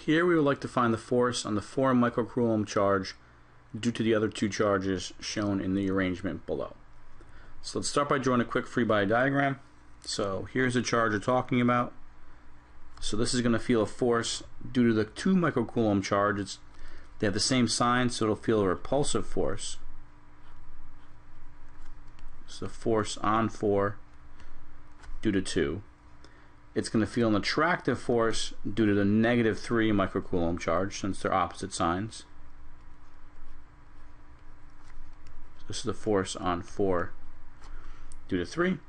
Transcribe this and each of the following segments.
Here we would like to find the force on the 4 microcoulomb charge due to the other two charges shown in the arrangement below. So let's start by drawing a quick free body diagram. So here's the charge we're talking about. So this is going to feel a force due to the 2 microcoulomb charge. They have the same sign, so it'll feel a repulsive force. So force on 4 due to 2. It's going to feel an attractive force due to the -3 microcoulomb charge, since they're opposite signs. So this is the force on 4 due to 3.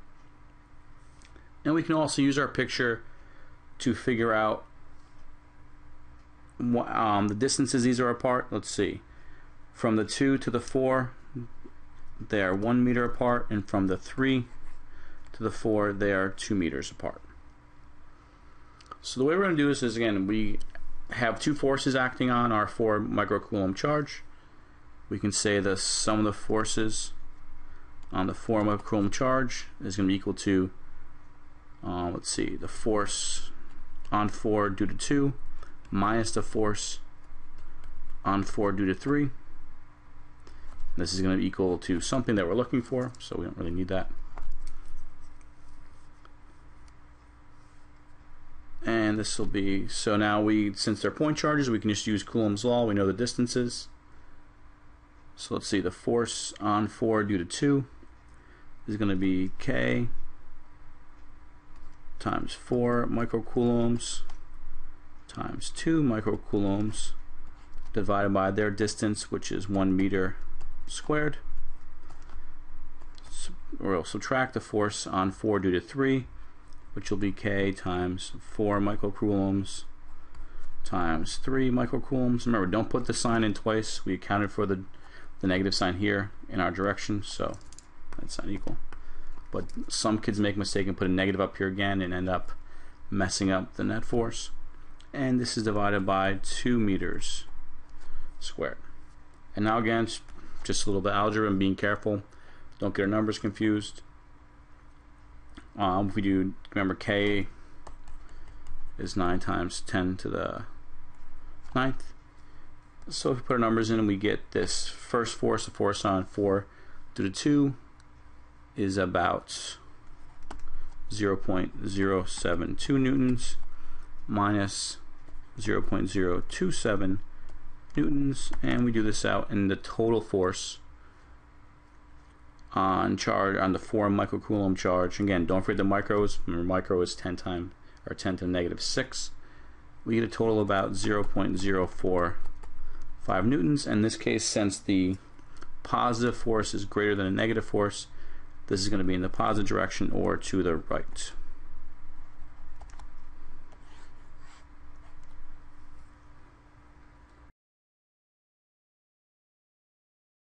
And we can also use our picture to figure out the distances these are apart. Let's see. From the 2 to the 4, they are 1 meter apart, and from the 3 to the 4, they are 2 meters apart. So the way we're going to do this is, again, we have two forces acting on our 4 microcoulomb charge. We can say the sum of the forces on the 4 microcoulomb charge is going to be equal to, let's see, the force on 4 due to 2 minus the force on 4 due to 3. This is going to be equal to something that we're looking for, so we don't really need that. And this will be, so now since they're point charges, we can just use Coulomb's law. We know the distances. So let's see, the force on 4 due to 2 is going to be K times 4 microcoulombs times 2 microcoulombs divided by their distance, which is 1 meter squared. We'll subtract the force on 4 due to 3, which will be K times 4 microcoulombs times 3 microcoulombs. Remember, don't put the sign in twice. We accounted for the negative sign here in our direction, so that's not equal. But some kids make a mistake and put a negative up here again and end up messing up the net force. And this is divided by 2 meters squared. And now again, just a little bit of algebra and being careful. Don't get our numbers confused. If we do, remember, K is 9 times 10 to the 9th. So if we put our numbers in, we get this first force, the force on 4 due to 2 is about 0.072 newtons minus 0.027 newtons, and we do this out, and the total force on the 4 microcoulomb charge, again, don't forget the micros. Remember, micro is 10 to the -6. We get a total of about 0.045 newtons. In this case, since the positive force is greater than a negative force, this is going to be in the positive direction or to the right.